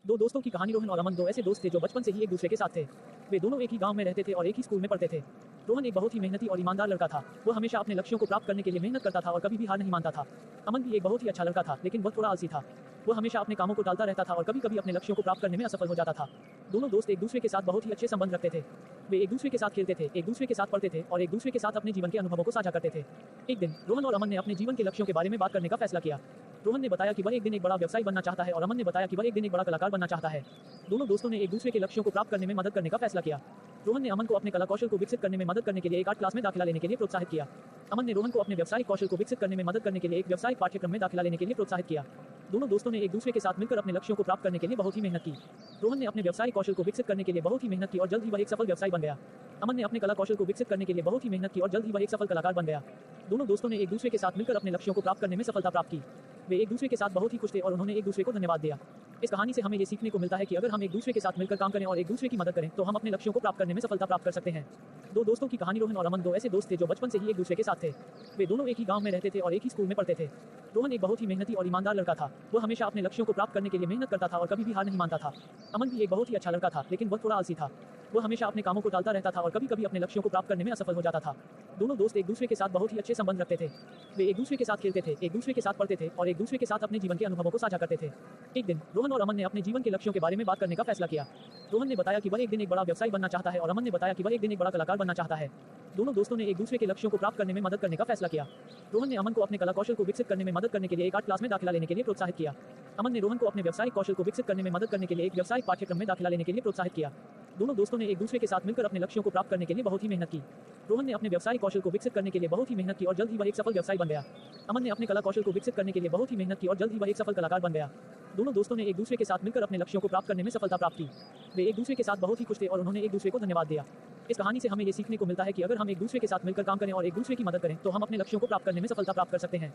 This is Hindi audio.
दो दोस्तों की कहानी। रोहन और अमन दो ऐसे दोस्त थे जो बचपन से ही एक दूसरे के साथ थे। वे दोनों एक ही गांव में रहते थे और एक ही स्कूल में पढ़ते थे। रोहन एक बहुत ही मेहनती और ईमानदार लड़का था। वो हमेशा अपने लक्ष्यों को प्राप्त करने के लिए मेहनत करता था और कभी भी हार नहीं मानता था। अमन भी एक बहुत ही अच्छा लड़का था, लेकिन वह थोड़ा आलसी था। वो हमेशा अपने कामों को टालता रहता था और कभी कभी अपने लक्ष्यों को प्राप्त करने में असफल हो जाता था। दोनों दोस्त एक दूसरे के साथ बहुत ही अच्छे संबंध रखते थे। वे एक दूसरे के साथ खेलते थे, एक दूसरे के साथ पढ़ते थे और एक दूसरे के साथ अपने जीवन के अनुभवों को साझा करते थे। एक दिन रोहन और अमन ने अपने जीवन के लक्ष्यों के बारे में बात करने का फैसला किया। रोहन ने बताया कि वह एक दिन एक बड़ा व्यवसायी बनना चाहता है और अमन ने बताया कि वह एक दिन एक बड़ा कलाकार बनना चाहता है। दोनों दोस्तों ने एक दूसरे के लक्ष्यों को प्राप्त करने में मदद करने का फैसला किया। रोहन ने अमन को अपने कला कौशल को विकसित करने में मदद करने के लिए एक आर्ट क्लास में दाखिला लेने के लिए प्रोत्साहित किया। अमन ने रोहन को अपने व्यावसायिक कौशल को विकसित करने में मदद करने के लिए एक व्यावसायिक पाठ्यक्रम में दाखिला लेने के लिए प्रोत्साहित किया। दोनों दोस्तों ने एक दूसरे के साथ मिलकर अपने लक्ष्यों को प्राप्त करने के लिए बहुत ही मेहनत की। रोहन ने अपने व्यावसायिक कौशल को विकसित करने के लिए बहुत ही मेहनत की और जल्द ही वह एक सफल व्यवसायी बन गया। अमन ने अपने कला कौशल को विकसित करने के लिए बहुत ही मेहनत की और जल्द ही वह एक सफल कलाकार बन गया। दोनों दोस्तों ने एक दूसरे के साथ मिलकर अपने लक्ष्यों को प्राप्त करने में सफलता प्राप्त की। वे एक दूसरे के साथ बहुत ही खुश थे और उन्होंने एक दूसरे को धन्यवाद दिया। इस कहानी से हमें ये सीखने को मिलता है कि अगर हम एक दूसरे के साथ मिलकर काम करें और एक दूसरे की मदद करें तो हम अपने लक्ष्यों को प्राप्त करने में सफलता प्राप्त कर सकते हैं। दो दोस्तों की कहानी। रोहन और अमन दो ऐसे दोस्त थे जो बचपन से ही एक दूसरे के साथ थे। वे दोनों एक ही गांव में रहते थे और एक ही स्कूल में पढ़ते थे। रोहन एक बहुत ही मेहनती और ईमानदार लड़का था। वह हमेशा अपने लक्ष्यों को प्राप्त करने के लिए मेहनत करता था और कभी भी हार नहीं मानता था। अमन भी एक बहुत ही अच्छा लड़का था, लेकिन वह थोड़ा आलसी था। वह हमेशा अपने कामों को टालता रहता था और कभी कभी अपने लक्ष्यों को प्राप्त करने में असफल हो जाता था। दोनों दोस्त एक दूसरे के साथ बहुत ही अच्छे संबंध रखते थे। वे एक दूसरे के साथ खेलते थे, एक दूसरे के साथ पढ़ते थे और एक दूसरे के साथ अपने जीवन के अनुभवों को साझा करते थे। एक दिन रोहन और अमन ने अपने जीवन के लक्ष्यों के बारे में बात करने का फैसला किया। रोहन ने बताया कि वह एक दिन एक बड़ा व्यवसायी बनना चाहता है और अमन ने बताया कि वह एक दिन एक बड़ा कलाकार बनना चाहता है। दोनों दोस्तों ने एक दूसरे के लक्ष्यों को प्राप्त करने में मदद करने का फैसला किया। रोहन ने अमन को अपने कला कौशल को विकसित करने में मदद करने के लिए एक आर्ट क्लास में दाखिला लेने के लिए प्रोत्साहित किया। अमन ने रोहन को अपने व्यावसायिक कौशल को विकसित करने में मदद करने के लिए एक व्यावसायिक पाठ्यक्रम में दाखिला लेने के लिए प्रोत्साहित किया। दोनों दोस्तों ने एक दूसरे के साथ मिलकर अपने लक्ष्यों को प्राप्त करने के लिए बहुत ही मेहनत की। रोहन ने अपने व्यावसायिक कौशल को विकसित करने के लिए बहुत ही मेहनत की और जल्द ही वह एक सफल व्यवसायी बन गया। अमन ने अपने कला कौशल को विकसित करने के लिए बहुत ही मेहनत की और जल्द ही वह एक सफल कलाकार बन गया। दोनों दोस्तों ने एक दूसरे के साथ मिलकर अपने लक्ष्यों को प्राप्त करने में सफलता प्राप्त की। वे एक दूसरे के साथ बहुत ही खुश थे और उन्होंने एक दूसरे को धन्यवाद दिया। इस कहानी से हमें ये सीखने को मिलता है कि अगर हम एक दूसरे के साथ मिलकर काम करें और एक दूसरे की मदद करें तो हम अपने लक्ष्यों को प्राप्त करने में सफलता प्राप्त कर सकते हैं।